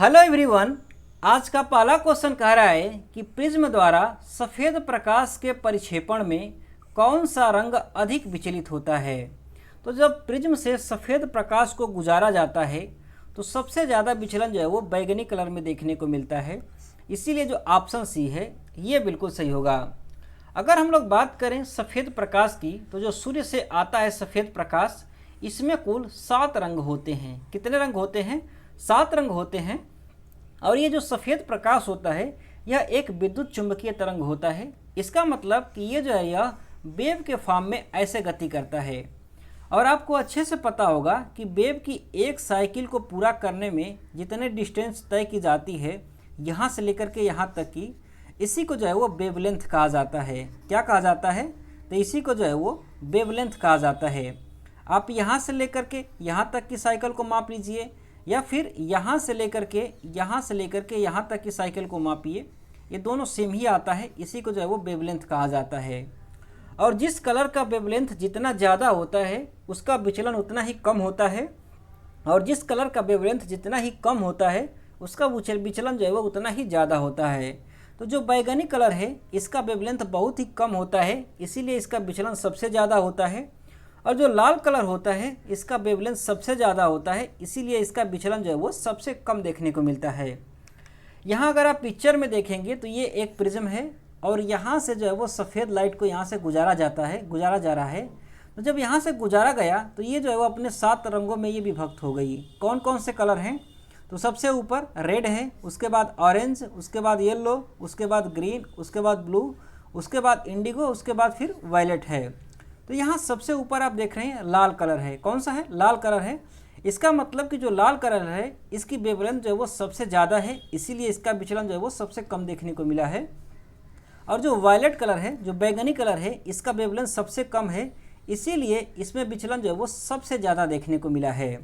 Hello everyone. आज का पहला क्वेश्चन कह रहा है कि प्रिज्म द्वारा सफ़ेद प्रकाश के परिक्षेपण में कौन सा रंग अधिक विचलित होता है। तो जब प्रिज्म से सफ़ेद प्रकाश को गुजारा जाता है तो सबसे ज़्यादा विचलन जो है वो बैगनी कलर में देखने को मिलता है। इसीलिए जो ऑप्शन सी है ये बिल्कुल सही होगा। अगर हम लोग बात करें सफ़ेद प्रकाश की तो जो सूर्य से आता है सफ़ेद प्रकाश, इसमें कुल 7 रंग होते हैं। कितने रंग होते हैं? 7 रंग होते हैं। और ये जो सफ़ेद प्रकाश होता है यह एक विद्युत चुंबकीय तरंग होता है। इसका मतलब कि ये जो है यह वेव के फॉर्म में ऐसे गति करता है। और आपको अच्छे से पता होगा कि वेव की एक साइकिल को पूरा करने में जितने डिस्टेंस तय की जाती है यहाँ से लेकर के यहाँ तक की, इसी को जो है वो वेवलेंथ कहा जाता है। क्या कहा जाता है? तो इसी को जो है वो वेवलेंथ कहा जाता है। आप यहाँ से लेकर के यहाँ तक की साइकिल को माप लीजिए या फिर यहाँ से लेकर के यहाँ तक की साइकिल को मापिए, ये दोनों सेम ही आता है। इसी को जो है वो वेवलेंथ कहा जाता है। और जिस कलर का वेवलेंथ जितना ज़्यादा होता है उसका विचलन उतना ही कम होता है, और जिस कलर का वेवलेंथ जितना ही कम होता है उसका विचलन जो है वो उतना ही ज़्यादा होता है। तो जो बैगनी कलर है इसका वेवलेंथ बहुत ही कम होता है, इसीलिए इसका विचलन सबसे ज़्यादा होता है। और जो लाल कलर होता है इसका वेवलेंथ सबसे ज़्यादा होता है, इसीलिए इसका विचलन जो है वो सबसे कम देखने को मिलता है। यहाँ अगर आप पिक्चर में देखेंगे तो ये एक प्रिज्म है और यहाँ से जो है वो सफ़ेद लाइट को यहाँ से गुजारा जा रहा है। तो जब यहाँ से गुजारा गया तो ये जो है वो अपने 7 रंगों में ये विभक्त हो गई। कौन कौन से कलर हैं? तो सबसे ऊपर रेड है, उसके बाद ऑरेंज, उसके बाद येलो, उसके बाद ग्रीन, उसके बाद ब्लू, उसके बाद इंडिगो, उसके बाद फिर वायलेट है। तो यहाँ सबसे ऊपर आप देख रहे हैं लाल कलर है। कौन सा है? लाल कलर है। इसका मतलब कि जो लाल कलर है इसकी वेवलेंथ जो है वो सबसे ज़्यादा है, इसीलिए इसका विचलन जो है वो सबसे कम देखने को मिला है। और जो वायलेट कलर है, जो बैगनी कलर है, इसका वेवलेंथ सबसे कम है, इसीलिए इसमें विचलन जो है वो सबसे ज़्यादा देखने को मिला है।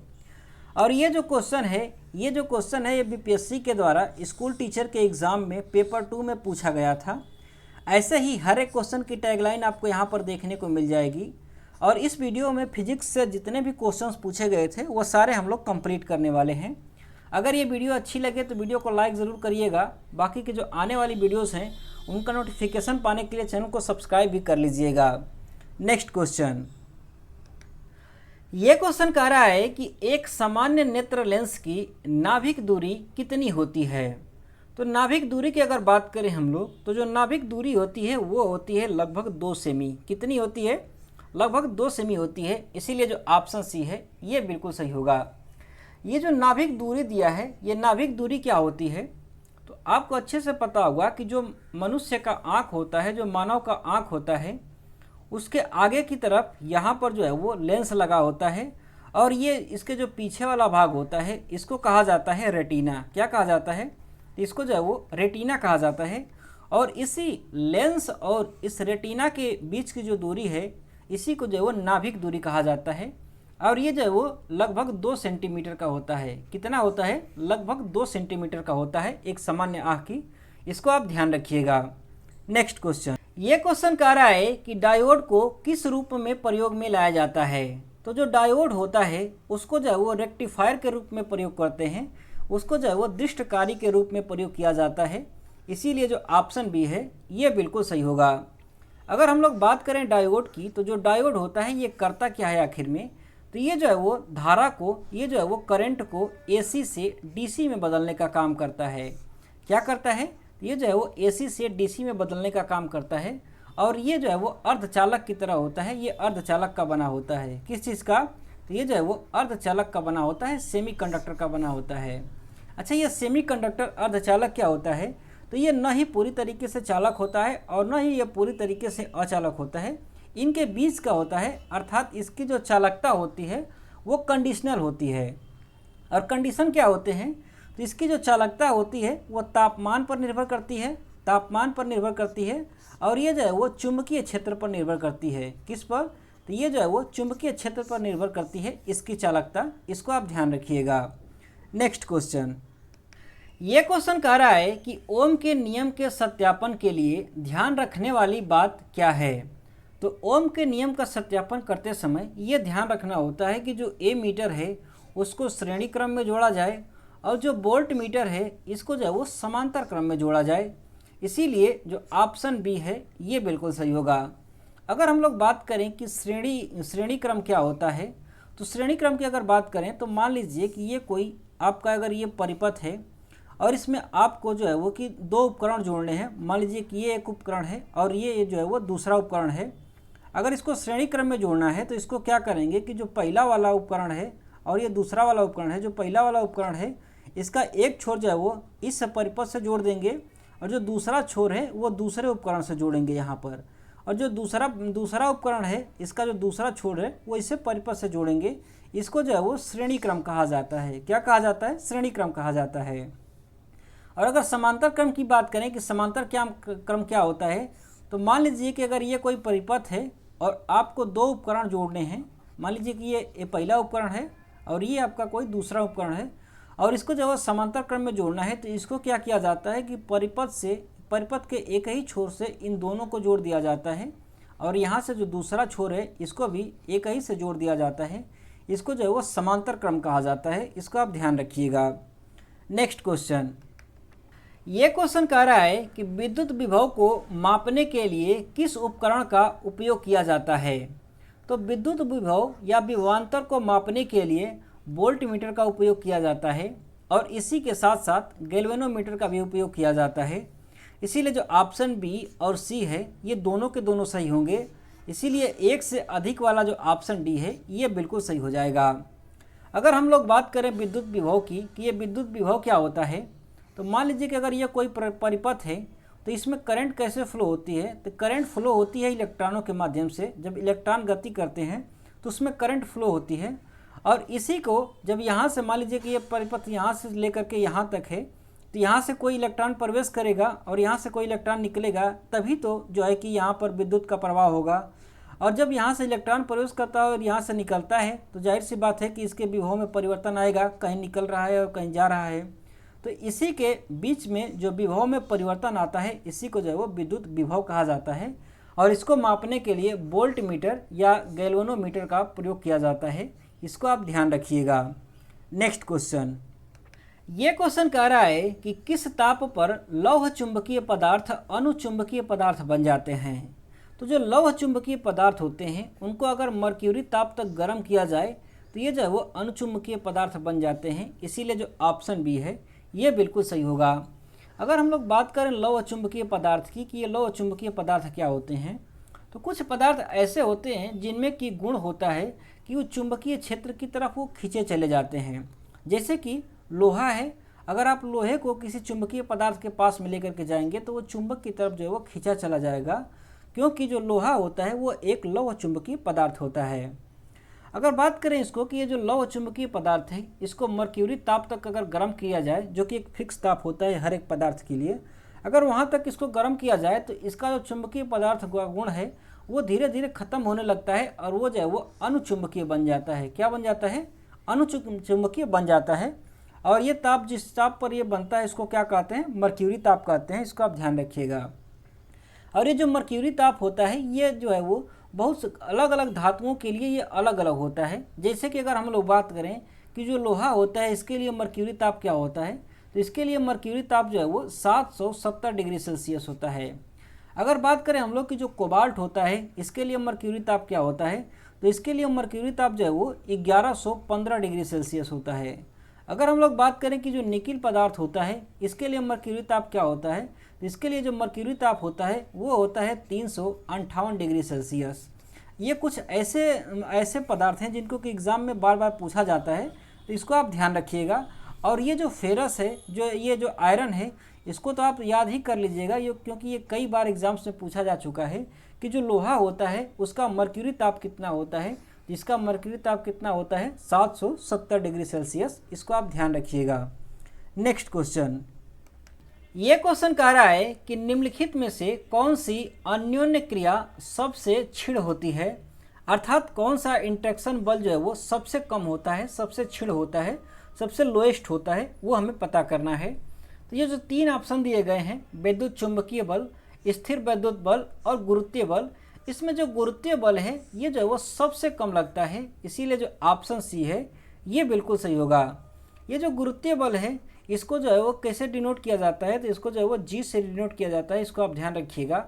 और ये जो क्वेश्चन है ये बीपीएससी के द्वारा स्कूल टीचर के एग्ज़ाम में पेपर 2 में पूछा गया था। ऐसे ही हर एक क्वेश्चन की टैगलाइन आपको यहाँ पर देखने को मिल जाएगी। और इस वीडियो में फिजिक्स से जितने भी क्वेश्चंस पूछे गए थे वो सारे हम लोग कंप्लीट करने वाले हैं। अगर ये वीडियो अच्छी लगे तो वीडियो को लाइक ज़रूर करिएगा। बाकी की जो आने वाली वीडियोस हैं उनका नोटिफिकेशन पाने के लिए चैनल को सब्सक्राइब भी कर लीजिएगा। नेक्स्ट क्वेश्चन, ये क्वेश्चन कह रहा है कि एक सामान्य नेत्र लेंस की नाभिक दूरी कितनी होती है। तो नाभिक दूरी की अगर बात करें हम लोग तो जो नाभिक दूरी होती है वो होती है लगभग 2 सेमी। कितनी होती है? लगभग 2 सेमी होती है, इसीलिए जो ऑप्शन सी है ये बिल्कुल सही होगा। ये जो नाभिक दूरी दिया है ये नाभिक दूरी क्या होती है? तो आपको अच्छे से पता होगा कि जो मनुष्य का आँख होता है, जो मानव का आँख होता है, उसके आगे की तरफ यहाँ पर जो है वो लेंस लगा होता है, और ये इसके जो पीछे वाला भाग होता है इसको कहा जाता है रेटिना। क्या कहा जाता है? इसको जो है वो रेटिना कहा जाता है। और इसी लेंस और इस रेटिना के बीच की जो दूरी है इसी को जो है वो नाभिक दूरी कहा जाता है। और ये जो है वो लगभग 2 सेंटीमीटर का होता है। कितना होता है? लगभग 2 सेंटीमीटर का होता है एक सामान्य आँख की। इसको आप ध्यान रखिएगा। नेक्स्ट क्वेश्चन, ये क्वेश्चन कह रहा है कि डायोड को किस रूप में प्रयोग में लाया जाता है। तो जो डायोड होता है उसको जो है वो रेक्टिफायर के रूप में प्रयोग करते हैं, उसको जो है वो दृष्टकारी के रूप में प्रयोग किया जाता है, इसीलिए जो ऑप्शन बी है ये बिल्कुल सही होगा। अगर हम लोग बात करें डायोड की तो जो डायोड होता है ये करता क्या है आखिर में? तो ये जो है वो धारा को, ये जो है वो करंट को एसी से डीसी में बदलने का काम करता है। क्या करता है? ये जो है वो एसी से डीसी में बदलने का काम करता है। और ये जो है वो अर्धचालक की तरह होता है, ये अर्धचालक का बना होता है। किस चीज़ का? तो ये जो है वो अर्धचालक का बना होता है, सेमीकंडक्टर का बना होता है। अच्छा, ये सेमीकंडक्टर अर्धचालक क्या होता है? तो ये न ही पूरी तरीके से चालक होता है और न ही ये पूरी तरीके से अचालक होता है, इनके बीच का होता है। अर्थात इसकी जो चालकता होती है वो कंडीशनल होती है। और कंडीशन क्या होते हैं? तो इसकी जो चालकता होती है वो तापमान पर निर्भर करती है, और ये जो है वो चुंबकीय क्षेत्र पर निर्भर करती है। किस पर? तो ये जो है वो चुंबकीय क्षेत्र पर निर्भर करती है इसकी चालकता। इसको आप ध्यान रखिएगा। नेक्स्ट क्वेश्चन, ये क्वेश्चन कह रहा है कि ओम के नियम के सत्यापन के लिए ध्यान रखने वाली बात क्या है। तो ओम के नियम का सत्यापन करते समय ये ध्यान रखना होता है कि जो ए मीटर है उसको श्रेणी क्रम में जोड़ा जाए और जो वोल्ट मीटर है इसको जो है वो समांतर क्रम में जोड़ा जाए। इसीलिए जो ऑप्शन बी है ये बिल्कुल सही होगा। अगर हम लोग बात करें कि श्रेणी क्रम क्या होता है, तो श्रेणी क्रम की अगर बात करें तो मान लीजिए कि ये कोई आपका अगर ये परिपथ है और इसमें आपको जो है वो कि दो उपकरण जोड़ने हैं। मान लीजिए कि ये एक उपकरण है और ये जो है वो दूसरा उपकरण है। अगर इसको श्रेणी क्रम में जोड़ना है तो इसको क्या करेंगे कि जो पहला वाला उपकरण है और ये दूसरा वाला उपकरण है, जो पहला वाला उपकरण है इसका एक छोर जो है वो इस परिपथ से जोड़ देंगे और जो दूसरा छोर है वो दूसरे उपकरण से जोड़ेंगे यहाँ पर, और जो दूसरा उपकरण है इसका जो दूसरा छोर है वो इसे परिपथ से जोड़ेंगे। इसको जो है वो श्रेणी क्रम कहा जाता है। क्या कहा जाता है? श्रेणी क्रम कहा जाता है। और अगर समांतर क्रम की बात करें कि समांतर क्रम क्या होता है, तो मान लीजिए कि अगर ये कोई परिपथ है और आपको दो उपकरण जोड़ने हैं। मान लीजिए कि ये पहला उपकरण है और ये आपका कोई दूसरा उपकरण है और इसको जब समांतर क्रम में जोड़ना है तो इसको क्या किया जाता है कि परिपथ के एक ही छोर से इन दोनों को जोड़ दिया जाता है और यहाँ से जो दूसरा छोर है इसको भी एक ही से जोड़ दिया जाता है। इसको जो है वो समांतर क्रम कहा जाता है। इसको आप ध्यान रखिएगा। नेक्स्ट क्वेश्चन, ये क्वेश्चन कह रहा है कि विद्युत विभव को मापने के लिए किस उपकरण का उपयोग किया जाता है। तो विद्युत विभव या विभवांतर को मापने के लिए वोल्टमीटर का उपयोग किया जाता है और इसी के साथ साथ गैल्वेनोमीटर का भी उपयोग किया जाता है। इसीलिए जो ऑप्शन बी और सी है ये दोनों के दोनों सही होंगे। इसीलिए एक से अधिक वाला जो ऑप्शन डी है ये बिल्कुल सही हो जाएगा। अगर हम लोग बात करें विद्युत विभव की कि ये विद्युत विभव क्या होता है, तो मान लीजिए कि अगर ये कोई परिपथ है तो इसमें करंट कैसे फ्लो होती है। तो करंट फ्लो होती है इलेक्ट्रॉनों के माध्यम से। जब इलेक्ट्रॉन गति करते हैं तो उसमें करंट फ्लो होती है और इसी को जब यहाँ से मान लीजिए कि ये परिपथ यहाँ से लेकर के यहाँ तक है तो यहाँ से कोई इलेक्ट्रॉन प्रवेश करेगा और यहाँ से कोई इलेक्ट्रॉन निकलेगा, तभी तो जो है कि यहाँ पर विद्युत का प्रवाह होगा। और जब यहाँ से इलेक्ट्रॉन प्रवेश करता है और यहाँ से निकलता है तो जाहिर सी बात है कि इसके विभव में परिवर्तन आएगा, कहीं निकल रहा है और कहीं जा रहा है। तो इसी के बीच में जो विभव में परिवर्तन आता है इसी को जो है वो विद्युत विभव कहा जाता है और इसको मापने के लिए वोल्टमीटर या गैल्वेनोमीटर का प्रयोग किया जाता है। इसको आप ध्यान रखिएगा। नेक्स्ट क्वेश्चन, ये क्वेश्चन कह रहा है कि किस ताप पर लौह चुंबकीय पदार्थ अनुचुंबकीय पदार्थ बन जाते हैं। तो जो लौह चुंबकीय पदार्थ होते हैं उनको अगर मर्क्यूरी ताप तक गर्म किया जाए तो ये जो है वो अनुचुंबकीय पदार्थ बन जाते हैं। इसीलिए जो ऑप्शन बी है ये बिल्कुल सही होगा। अगर हम लोग बात करें लौह चुंबकीय पदार्थ की कि ये लौह चुंबकीय पदार्थ क्या होते हैं, तो कुछ पदार्थ ऐसे होते हैं जिनमें कि गुण होता है कि वो चुंबकीय क्षेत्र की तरफ वो खींचे चले जाते हैं। जैसे कि लोहा है, अगर आप लोहे को किसी चुंबकीय पदार्थ के पास में लेकर के जाएंगे तो वो चुंबक की तरफ जो है वो खींचा चला जाएगा, क्योंकि जो लोहा होता है वो एक लौह चुंबकीय पदार्थ होता है। अगर बात करें इसको कि ये जो लौह चुंबकीय पदार्थ है इसको मर्क्यूरी ताप तक अगर गर्म किया जाए, जो कि एक फिक्स ताप होता है हर एक पदार्थ के लिए, अगर वहाँ तक इसको गर्म किया जाए तो इसका जो चुंबकीय पदार्थ का गुण है वो धीरे धीरे खत्म होने लगता है और वो जो है वो अनुचुंबकीय बन जाता है। क्या बन जाता है? अनुचुंबकीय बन जाता है। और ये ताप जिस ताप पर ये बनता है इसको क्या कहते हैं? मर्क्यूरी ताप कहते हैं। इसको आप ध्यान रखिएगा। और ये जो मर्क्यूरी ताप होता है ये जो है वो बहुत अलग अलग धातुओं के लिए ये अलग अलग होता है। जैसे कि अगर हम लोग बात करें कि जो लोहा होता है इसके लिए मर्क्यूरी ताप क्या होता है, तो इसके लिए मर्क्यूरी ताप जो है वो 770 डिग्री सेल्सियस होता है। अगर बात करें हम लोग की जो कोबाल्ट होता है इसके लिए मर्क्यूरी ताप क्या होता है, तो इसके लिए मर्क्यूरी ताप जो है वो 1115 डिग्री सेल्सियस होता है। अगर हम लोग बात करें कि जो निकिल पदार्थ होता है इसके लिए मर्क्यूरी ताप क्या होता है, तो इसके लिए जो मर्क्यूरी ताप होता है वो होता है 358 डिग्री सेल्सियस। ये कुछ ऐसे पदार्थ हैं जिनको कि एग्ज़ाम में बार बार पूछा जाता है, तो इसको आप ध्यान रखिएगा। और ये जो फेरस है, ये जो आयरन है, इसको तो आप याद ही कर लीजिएगा ये, क्योंकि ये कई बार एग्जाम्स में पूछा जा चुका है कि जो लोहा होता है उसका मर्क्यूरी ताप कितना होता है। जिसका मर्क्यूरी ताप कितना होता है? 770 डिग्री सेल्सियस। इसको आप ध्यान रखिएगा। नेक्स्ट क्वेश्चन, ये क्वेश्चन कह रहा है कि निम्नलिखित में से कौन सी अन्योन्य क्रिया सबसे क्षीण होती है, अर्थात कौन सा इंटरेक्शन बल जो है वो सबसे कम होता है, सबसे क्षीण होता है, सबसे लोएस्ट होता है, वो हमें पता करना है। तो ये जो तीन ऑप्शन दिए गए हैं, विद्युत चुंबकीय बल, स्थिर विद्युत बल और गुरुत्वीय बल, इसमें जो गुरुत्वीय बल है ये जो है वो सबसे कम लगता है। इसीलिए जो ऑप्शन सी है ये बिल्कुल सही होगा। ये जो गुरुत्वीय बल है इसको जो है वो कैसे डिनोट किया जाता है, तो इसको जो है वो जी से डिनोट किया जाता है, इसको आप ध्यान रखिएगा।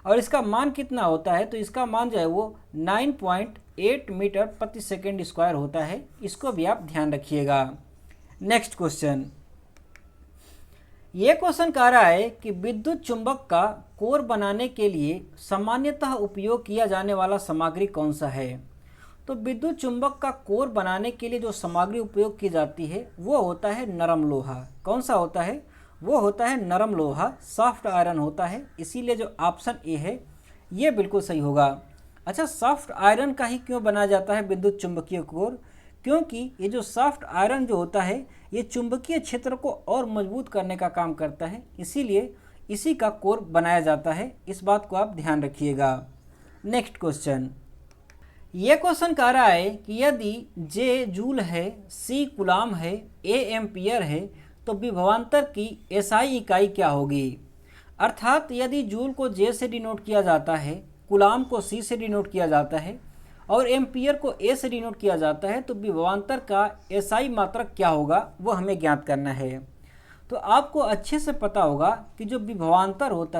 और इसका मान कितना होता है, तो इसका मान जो है वो 9.8 मीटर प्रति सेकेंड स्क्वायर होता है, इसको भी आप ध्यान रखिएगा। नेक्स्ट क्वेश्चन, ये क्वेश्चन कह रहा है कि विद्युत चुंबक का कोर बनाने के लिए सामान्यतः उपयोग किया जाने वाला सामग्री कौन सा है। तो विद्युत चुंबक का कोर बनाने के लिए जो सामग्री उपयोग की जाती है वो होता है नरम लोहा। कौन सा होता है, वो होता है नरम लोहा, सॉफ्ट आयरन होता है। इसीलिए जो ऑप्शन ए है ये बिल्कुल सही होगा। अच्छा, सॉफ्ट आयरन का ही क्यों बनाया जाता है विद्युत चुंबकीय कोर, क्योंकि ये जो सॉफ्ट आयरन जो होता है ये चुंबकीय क्षेत्र को और मजबूत करने का काम करता है, इसीलिए इसी का कोर बनाया जाता है। इस बात को आप ध्यान रखिएगा। नेक्स्ट क्वेश्चन, ये क्वेश्चन कह रहा है कि यदि जे जूल है, सी कूलाम है, ए एम्पियर है, तो विभवांतर की एसआई इकाई क्या होगी। अर्थात यदि जूल को जे से डिनोट किया जाता है, कूलाम को सी से डिनोट किया जाता है और एम्पियर को ए से डिनोट किया जाता है, तो विभवांतर का एसआई मात्रक क्या होगा वो हमें ज्ञात करना है। तो आपको अच्छे से पता होगा कि जो विभवांतर होता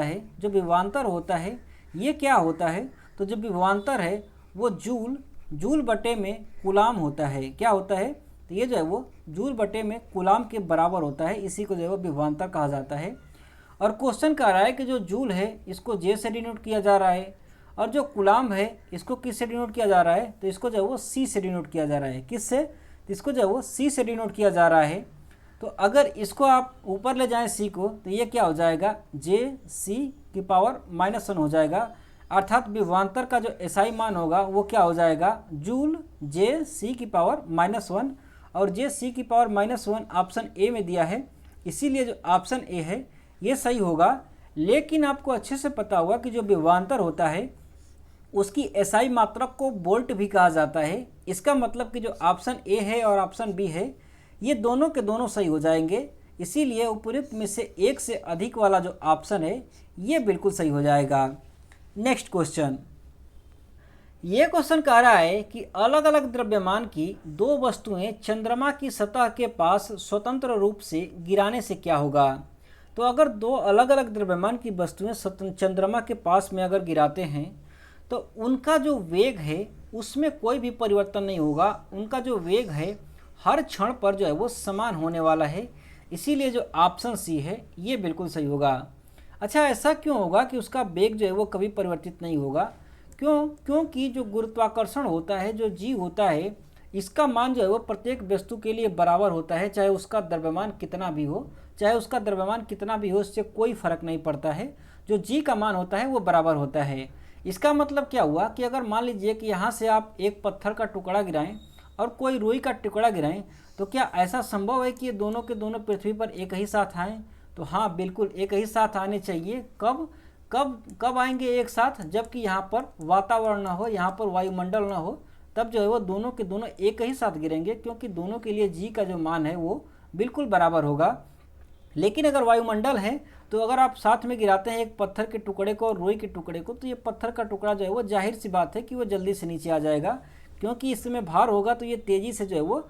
है ये क्या होता है। तो जो विभवांतर है वो जूल बटे में कूलाम होता है। क्या होता है, तो ये जो है वो जूल बटे में कूलाम के बराबर होता है, इसी को जो है वो विभवांतर कहा जाता है। और क्वेश्चन कह रहा है कि जो जूल है इसको जे से डिनोट किया जा रहा है और जो कूलाम है इसको किस से डिनोट किया जा रहा है, तो इसको जो है वो सी से डिनोट किया जा रहा है। किससे, तो इसको जो है वो सी से डिनोट किया जा रहा है। तो अगर इसको आप ऊपर ले जाएं सी को, तो ये क्या हो जाएगा, जे सी की पावर -1 हो जाएगा। अर्थात विभवांतर का जो एसआई मान होगा वो क्या हो जाएगा, जूल जे सी की पावर -1, और जे सी की पावर -1 ऑप्शन ए में दिया है, इसीलिए जो ऑप्शन ए है ये सही होगा। लेकिन आपको अच्छे से पता होगा कि जो विभवांतर होता है उसकी एसआई मात्रक को वोल्ट भी कहा जाता है। इसका मतलब कि जो ऑप्शन ए है और ऑप्शन बी है ये दोनों के दोनों सही हो जाएंगे, इसीलिए उपयुक्त में से एक से अधिक वाला जो ऑप्शन है ये बिल्कुल सही हो जाएगा। नेक्स्ट क्वेश्चन, ये क्वेश्चन कह रहा है कि अलग अलग द्रव्यमान की दो वस्तुएं चंद्रमा की सतह के पास स्वतंत्र रूप से गिराने से क्या होगा। तो अगर दो अलग अलग द्रव्यमान की वस्तुएं चंद्रमा के पास में अगर गिराते हैं तो उनका जो वेग है उसमें कोई भी परिवर्तन नहीं होगा। उनका जो वेग है हर क्षण पर जो है वो समान होने वाला है, इसीलिए जो ऑप्शन सी है ये बिल्कुल सही होगा। अच्छा, ऐसा क्यों होगा कि उसका वेग जो है वो कभी परिवर्तित नहीं होगा, क्योंकि जो गुरुत्वाकर्षण होता है, जो जी होता है, इसका मान जो है वो प्रत्येक वस्तु के लिए बराबर होता है, चाहे उसका द्रव्यमान कितना भी हो, इससे कोई फर्क नहीं पड़ता है। जो जी का मान होता है वो बराबर होता है। इसका मतलब क्या हुआ कि अगर मान लीजिए कि यहाँ से आप एक पत्थर का टुकड़ा गिराएं और कोई रुई का टुकड़ा गिराएं, तो क्या ऐसा संभव है कि ये दोनों के दोनों पृथ्वी पर एक ही साथ आएँ। तो हाँ, बिल्कुल एक ही साथ आने चाहिए। कब आएंगे एक साथ, जबकि यहाँ पर वातावरण ना हो, यहाँ पर वायुमंडल ना हो, तब जो है वो दोनों के दोनों एक ही साथ गिरेंगे, क्योंकि दोनों के लिए जी का जो मान है वो बिल्कुल बराबर होगा। लेकिन अगर वायुमंडल है तो अगर आप साथ में गिराते हैं एक पत्थर के टुकड़े को और रुई के टुकड़े को, तो ये पत्थर का टुकड़ा जो है वो जाहिर सी बात है कि वो जल्दी से नीचे आ जाएगा, क्योंकि इसमें भार होगा तो ये तेज़ी से जो है वो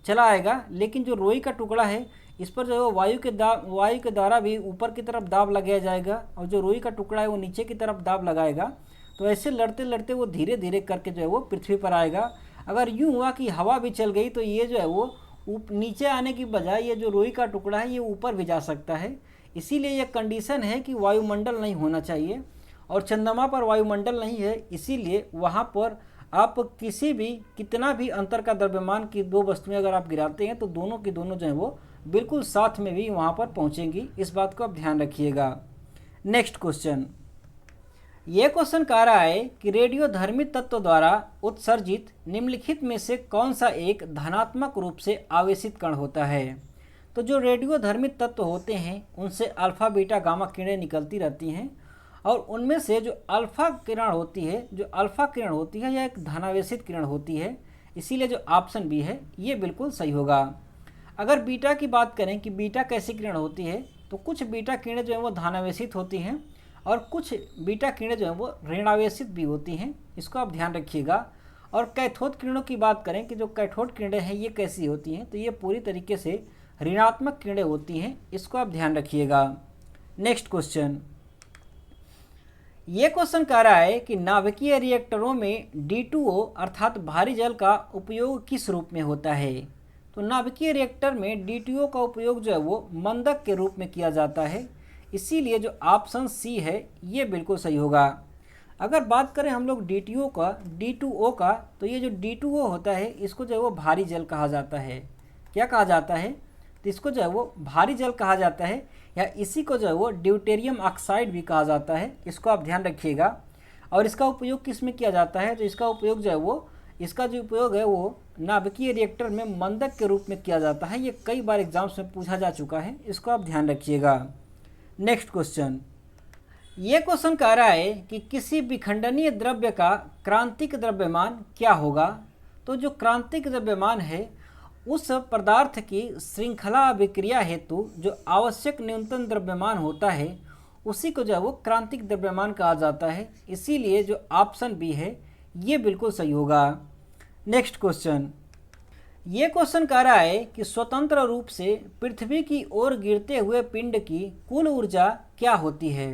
चला आएगा। लेकिन जो रुई का टुकड़ा है इस पर जो है वो वायु के द्वारा भी ऊपर की तरफ दाब लगाया जाएगा, और जो रुई का टुकड़ा है वो नीचे की तरफ दाब लगाएगा। तो ऐसे लड़ते लड़ते वो धीरे धीरे करके जो है वो पृथ्वी पर आएगा। अगर यूँ हुआ कि हवा भी चल गई तो ये जो है वो नीचे आने की बजाय ये जो रुई का टुकड़ा है ये ऊपर भी जा सकता है। इसीलिए यह कंडीशन है कि वायुमंडल नहीं होना चाहिए, और चंद्रमा पर वायुमंडल नहीं है, इसीलिए वहाँ पर आप कितना भी अंतर का द्रव्यमान की दो वस्तुएं अगर आप गिराते हैं तो दोनों की दोनों जो है वो बिल्कुल साथ में भी वहाँ पर पहुँचेंगी। इस बात को आप ध्यान रखिएगा। नेक्स्ट क्वेश्चन, ये क्वेश्चन कह रहा है कि रेडियोधर्मी तत्व द्वारा उत्सर्जित निम्नलिखित में से कौन सा एक धनात्मक रूप से आवेशित कण होता है। तो जो रेडियोधर्मी तत्व होते हैं उनसे अल्फा बीटा गामा किरणें निकलती रहती हैं, और उनमें से जो अल्फा किरण होती है यह एक धनावेशित किरण होती है, इसीलिए जो ऑप्शन बी है ये बिल्कुल सही होगा। अगर बीटा की बात करें कि बीटा कैसी किरण होती है, तो कुछ बीटा किरणें जो है वो धनावेशित होती हैं और कुछ बीटा किरणें जो हैं वो ऋणावेशित भी होती हैं, इसको आप ध्यान रखिएगा। और कैथोड किरणों की बात करें कि जो कैथोड किरणें हैं ये कैसी होती हैं, तो ये पूरी तरीके से ऋणात्मक किरणें होती हैं, इसको आप ध्यान रखिएगा। नेक्स्ट क्वेश्चन, ये क्वेश्चन कह रहा है कि नाभिकीय रिएक्टरों में D2O अर्थात भारी जल का उपयोग किस रूप में होता है। तो नाभिकीय रिएक्टर में D2O का उपयोग जो है वो मंदक के रूप में किया जाता है, इसीलिए जो ऑप्शन सी है ये बिल्कुल सही होगा। अगर बात करें हम लोग D2O का, तो ये जो D2O होता है इसको जो है वो भारी जल कहा जाता है। क्या कहा जाता है? तो इसको जो है वो भारी जल कहा जाता है, या इसी को जो है वो ड्यूटेरियम ऑक्साइड भी कहा जाता है, इसको आप ध्यान रखिएगा। और इसका उपयोग किस में किया जाता है? तो इसका उपयोग जो है वो नाभिकीय रिएक्टर में मंदक के रूप में किया जाता है। ये कई बार एग्जाम्स में पूछा जा चुका है, इसको आप ध्यान रखिएगा। नेक्स्ट क्वेश्चन, ये क्वेश्चन कह रहा है कि किसी विखंडनीय द्रव्य का क्रांतिक द्रव्यमान क्या होगा। तो जो क्रांतिक द्रव्यमान है उस पदार्थ की श्रृंखला अभिक्रिया हेतु जो आवश्यक न्यूनतम द्रव्यमान होता है उसी को जो है वो क्रांतिक द्रव्यमान कहा जाता है, इसीलिए जो ऑप्शन बी है ये बिल्कुल सही होगा। नेक्स्ट क्वेश्चन, ये क्वेश्चन कह रहा है कि स्वतंत्र रूप से पृथ्वी की ओर गिरते हुए पिंड की कुल ऊर्जा क्या होती है।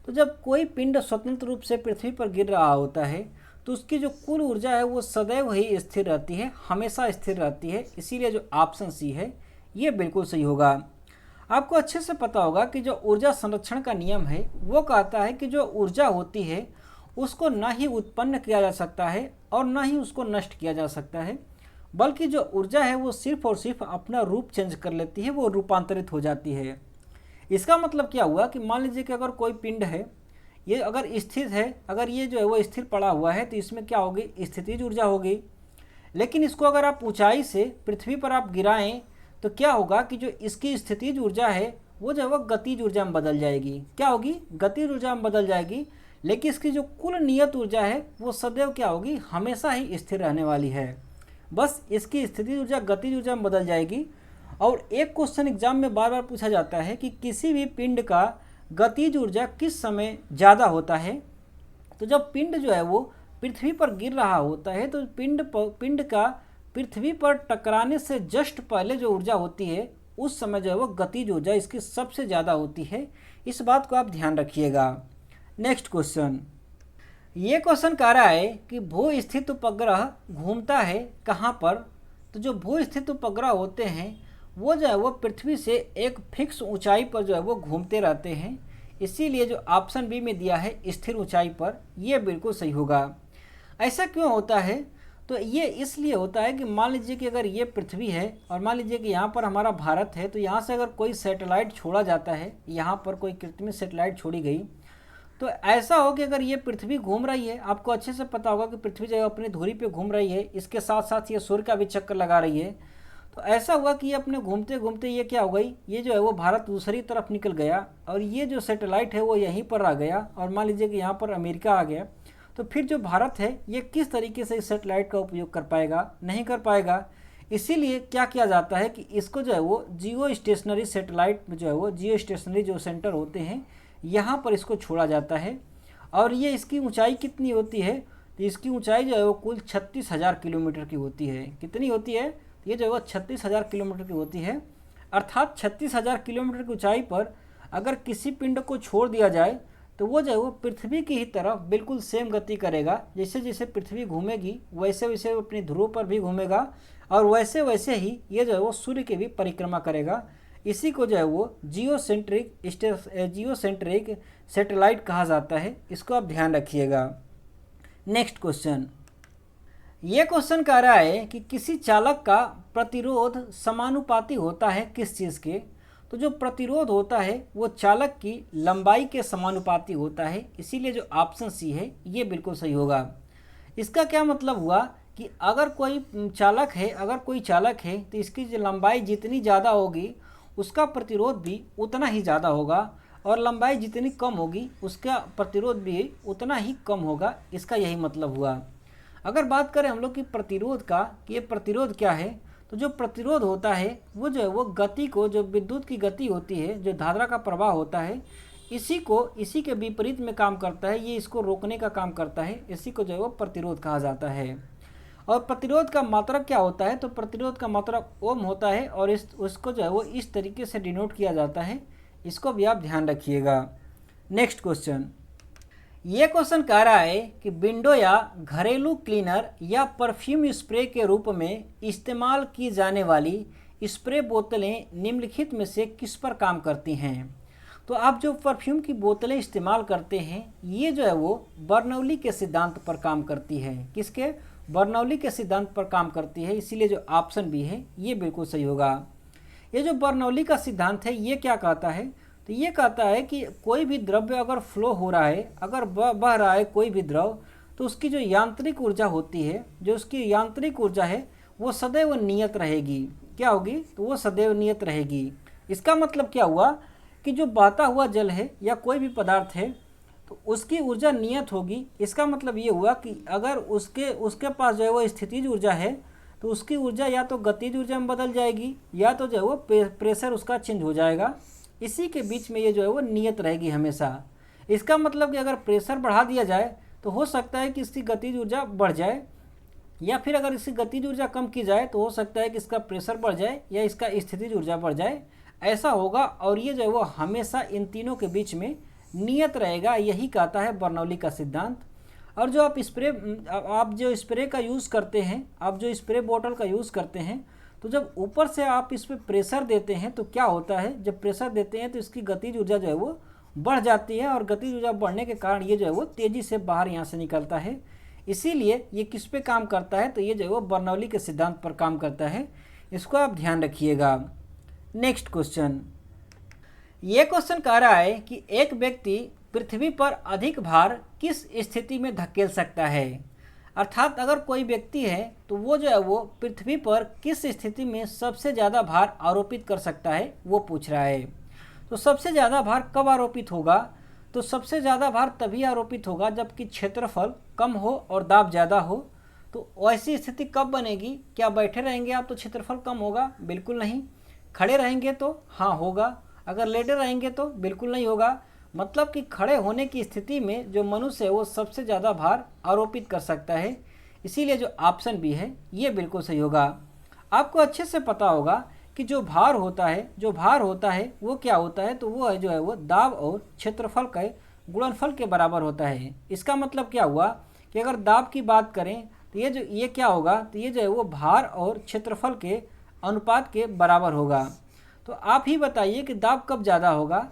तो जब कोई पिंड स्वतंत्र रूप से पृथ्वी पर गिर रहा होता है तो उसकी जो कुल ऊर्जा है वो सदैव ही स्थिर रहती है, हमेशा स्थिर रहती है, इसीलिए जो ऑप्शन सी है ये बिल्कुल सही होगा। आपको अच्छे से पता होगा कि जो ऊर्जा संरक्षण का नियम है वो कहता है कि जो ऊर्जा होती है उसको ना ही उत्पन्न किया जा सकता है और ना ही उसको नष्ट किया जा सकता है, बल्कि जो ऊर्जा है वो सिर्फ और सिर्फ अपना रूप चेंज कर लेती है, वो रूपांतरित हो जाती है। इसका मतलब क्या हुआ कि मान लीजिए कि अगर कोई पिंड है, ये अगर स्थिर है, अगर ये जो है वो स्थिर पड़ा हुआ है तो इसमें क्या होगी? स्थितिज ऊर्जा होगी। लेकिन इसको अगर आप ऊंचाई से पृथ्वी पर आप गिराएं तो क्या होगा कि जो इसकी स्थितिज ऊर्जा है वो जो है वो गतिज ऊर्जा में बदल जाएगी। क्या होगी? गतिज ऊर्जा में बदल जाएगी। लेकिन इसकी जो कुल नियत ऊर्जा है वो सदैव क्या होगी? हमेशा ही स्थिर रहने वाली है। बस इसकी स्थितिज ऊर्जा गतिज ऊर्जा में बदल जाएगी। और एक क्वेश्चन एग्जाम में बार बार पूछा जाता है कि किसी भी पिंड का गतिज ऊर्जा किस समय ज़्यादा होता है। तो जब पिंड जो है वो पृथ्वी पर गिर रहा होता है तो पिंड का पृथ्वी पर टकराने से जस्ट पहले जो ऊर्जा होती है उस समय जो है वो गतिज ऊर्जा इसकी सबसे ज़्यादा होती है। इस बात को आप ध्यान रखिएगा। नेक्स्ट क्वेश्चन, ये क्वेश्चन कह रहा है कि भू स्थित उपग्रह घूमता है कहाँ पर। तो जो भू स्थित उपग्रह होते हैं वो जो है वो पृथ्वी से एक फिक्स ऊंचाई पर जो है वो घूमते रहते हैं, इसीलिए जो ऑप्शन बी में दिया है स्थिर ऊंचाई पर, ये बिल्कुल सही होगा। ऐसा क्यों होता है? तो ये इसलिए होता है कि मान लीजिए कि अगर ये पृथ्वी है और मान लीजिए कि यहाँ पर हमारा भारत है, तो यहाँ से अगर कोई सैटेलाइट छोड़ा जाता है, यहाँ पर कोई कृत्रिम सैटेलाइट छोड़ी गई, तो ऐसा हो कि अगर ये पृथ्वी घूम रही है, आपको अच्छे से पता होगा कि पृथ्वी जो है अपनी धुरी पे घूम रही है, इसके साथ साथ ये सूर्य का भी चक्कर लगा रही है। तो ऐसा हुआ कि ये अपने घूमते घूमते ये क्या हो गई, ये जो है वो भारत दूसरी तरफ निकल गया और ये जो सैटेलाइट है वो यहीं पर आ गया और मान लीजिए कि यहाँ पर अमेरिका आ गया। तो फिर जो भारत है ये किस तरीके से इस सैटेलाइट का उपयोग कर पाएगा? नहीं कर पाएगा। इसीलिए क्या किया जाता है कि इसको जो है वो जियो स्टेशनरी सैटेलाइट में जो है वो जियो स्टेशनरी जो सेंटर होते हैं यहाँ पर इसको छोड़ा जाता है। और ये इसकी ऊंचाई कितनी होती है? तो इसकी ऊंचाई जो है वो कुल 36,000 किलोमीटर की होती है। कितनी होती है? ये जो है वो 36,000 किलोमीटर की होती है। अर्थात 36,000 किलोमीटर की ऊंचाई पर अगर किसी पिंड को छोड़ दिया जाए तो वो जो है वो पृथ्वी की ही तरफ बिल्कुल सेम गति करेगा। जैसे जैसे पृथ्वी घूमेगी वैसे वैसे वो अपनी ध्रुव पर भी घूमेगा और वैसे वैसे ही ये जो है वो सूर्य की भी परिक्रमा करेगा। इसी को जो है वो जियो सेंट्रिक सैटेलाइट कहा जाता है। इसको आप ध्यान रखिएगा। नेक्स्ट क्वेश्चन, ये क्वेश्चन कह रहा है कि किसी चालक का प्रतिरोध समानुपाती होता है किस चीज़ के। तो जो प्रतिरोध होता है वो चालक की लंबाई के समानुपाती होता है, इसीलिए जो ऑप्शन सी है ये बिल्कुल सही होगा। इसका क्या मतलब हुआ कि अगर कोई चालक है तो इसकी जो लंबाई जितनी ज़्यादा होगी उसका प्रतिरोध भी उतना ही ज़्यादा होगा और लंबाई जितनी कम होगी उसका प्रतिरोध भी उतना ही कम होगा। इसका यही मतलब हुआ। अगर बात करें हम लोग की प्रतिरोध का कि ये प्रतिरोध क्या है, तो जो प्रतिरोध होता है वो जो है वो गति को, जो विद्युत की गति होती है, जो धारा का प्रवाह होता है, इसी के विपरीत में काम करता है। ये इसको रोकने का काम करता है। इसी को जो है वो प्रतिरोध कहा जाता है। और प्रतिरोध का मात्रक क्या होता है, तो प्रतिरोध का मात्रक ओम होता है और उसको जो है वो इस तरीके से डिनोट किया जाता है, इसको भी आप ध्यान रखिएगा। नेक्स्ट क्वेश्चन, ये क्वेश्चन कह रहा है कि विंडो या घरेलू क्लीनर या परफ्यूम स्प्रे के रूप में इस्तेमाल की जाने वाली स्प्रे बोतलें निम्नलिखित में से किस पर काम करती हैं। तो आप जो परफ्यूम की बोतलें इस्तेमाल करते हैं ये जो है वो बर्नौली के सिद्धांत पर काम करती है। किसके? बर्नौली के सिद्धांत पर काम करती है, इसीलिए जो ऑप्शन बी है ये बिल्कुल सही होगा। ये जो बर्नौली का सिद्धांत है ये क्या कहता है, तो ये कहता है कि कोई भी द्रव्य अगर फ्लो हो रहा है, अगर बह रहा है कोई भी द्रव, तो उसकी जो यांत्रिक ऊर्जा होती है, जो उसकी यांत्रिक ऊर्जा है वो सदैव नियत रहेगी। क्या होगी? तो वो सदैव नियत रहेगी। इसका मतलब क्या हुआ कि जो बहता हुआ जल है या कोई भी पदार्थ है तो उसकी ऊर्जा नियत होगी। इसका मतलब ये हुआ कि अगर उसके पास जो है वो स्थितिज ऊर्जा है तो उसकी ऊर्जा या तो गतिज ऊर्जा में बदल जाएगी या तो जो है वो प्रेशर उसका चेंज हो जाएगा। इसी के बीच में ये जो है वो नियत रहेगी हमेशा। इसका मतलब कि अगर प्रेशर बढ़ा दिया जाए तो हो सकता है कि इसकी गतिज ऊर्जा बढ़ जाए, या फिर अगर इसकी गतिज ऊर्जा कम की जाए तो हो सकता है कि इसका प्रेशर बढ़ जाए या इसका स्थितिज ऊर्जा बढ़ जाए। ऐसा होगा और ये जो है वो हमेशा इन तीनों के बीच में नियत रहेगा, यही कहता है बर्नौली का सिद्धांत। और जो आप जो स्प्रे का यूज़ करते हैं, आप जो स्प्रे बोतल का यूज़ करते हैं, तो जब ऊपर से आप इस पर प्रेशर देते हैं तो क्या होता है, जब प्रेशर देते हैं तो इसकी गतिज ऊर्जा जो है वो बढ़ जाती है और गतिज ऊर्जा बढ़ने के कारण ये जो है वो तेज़ी से बाहर यहाँ से निकलता है। इसीलिए ये किस पे काम करता है, तो ये जो है वो बर्नौली के सिद्धांत पर काम करता है। इसको आप ध्यान रखिएगा। नेक्स्ट क्वेश्चन, ये क्वेश्चन कह रहा है कि एक व्यक्ति पृथ्वी पर अधिक भार किस स्थिति में धकेल सकता है। अर्थात अगर कोई व्यक्ति है तो वो जो है वो पृथ्वी पर किस स्थिति में सबसे ज़्यादा भार आरोपित कर सकता है, वो पूछ रहा है। तो सबसे ज़्यादा भार कब आरोपित होगा, तो सबसे ज़्यादा भार तभी आरोपित होगा जबकि क्षेत्रफल कम हो और दाब ज़्यादा हो। तो ऐसी स्थिति कब बनेगी? क्या बैठे रहेंगे आप तो क्षेत्रफल कम होगा? बिल्कुल नहीं। खड़े रहेंगे तो हाँ होगा, अगर लेटे रहेंगे तो बिल्कुल नहीं होगा। मतलब कि खड़े होने की स्थिति में जो मनुष्य है वो सबसे ज़्यादा भार आरोपित कर सकता है। इसीलिए जो ऑप्शन बी है ये बिल्कुल सही होगा। आपको अच्छे से पता होगा कि जो भार होता है वो क्या होता है, तो वो है जो है वो दाब और क्षेत्रफल के गुणनफल के बराबर होता है। इसका मतलब क्या हुआ कि अगर दाब की बात करें तो ये क्या होगा, तो ये जो है वो भार और क्षेत्रफल के अनुपात के बराबर होगा। तो आप ही बताइए कि दाब कब ज़्यादा होगा?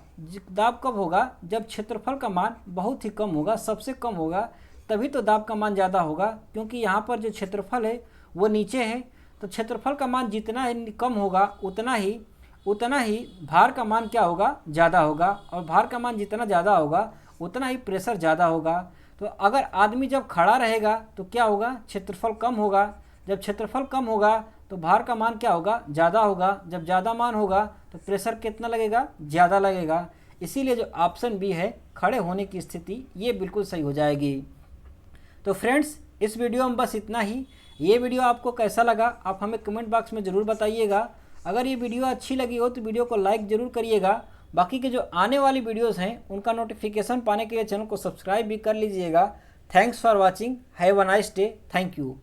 दाब कब होगा? जब क्षेत्रफल का मान बहुत ही कम होगा, सबसे कम होगा, तभी तो दाब का मान ज़्यादा होगा। क्योंकि यहाँ पर जो क्षेत्रफल है वो नीचे है, तो क्षेत्रफल का मान जितना कम होगा उतना ही भार का मान क्या होगा? ज़्यादा होगा। और भार का मान जितना ज़्यादा होगा उतना ही प्रेशर ज़्यादा होगा। तो अगर आदमी जब खड़ा रहेगा तो क्या होगा? क्षेत्रफल कम होगा। जब क्षेत्रफल कम होगा तो भार का मान क्या होगा? ज़्यादा होगा। जब ज़्यादा मान होगा तो प्रेशर कितना लगेगा? ज़्यादा लगेगा। इसीलिए जो ऑप्शन बी है खड़े होने की स्थिति, ये बिल्कुल सही हो जाएगी। तो फ्रेंड्स, इस वीडियो में बस इतना ही। ये वीडियो आपको कैसा लगा आप हमें कमेंट बॉक्स में ज़रूर बताइएगा। अगर ये वीडियो अच्छी लगी हो तो वीडियो को लाइक ज़रूर करिएगा। बाकी के जो आने वाली वीडियोज़ हैं उनका नोटिफिकेशन पाने के लिए चैनल को सब्सक्राइब भी कर लीजिएगा। Thanks for watching. Have a nice day. Thank you.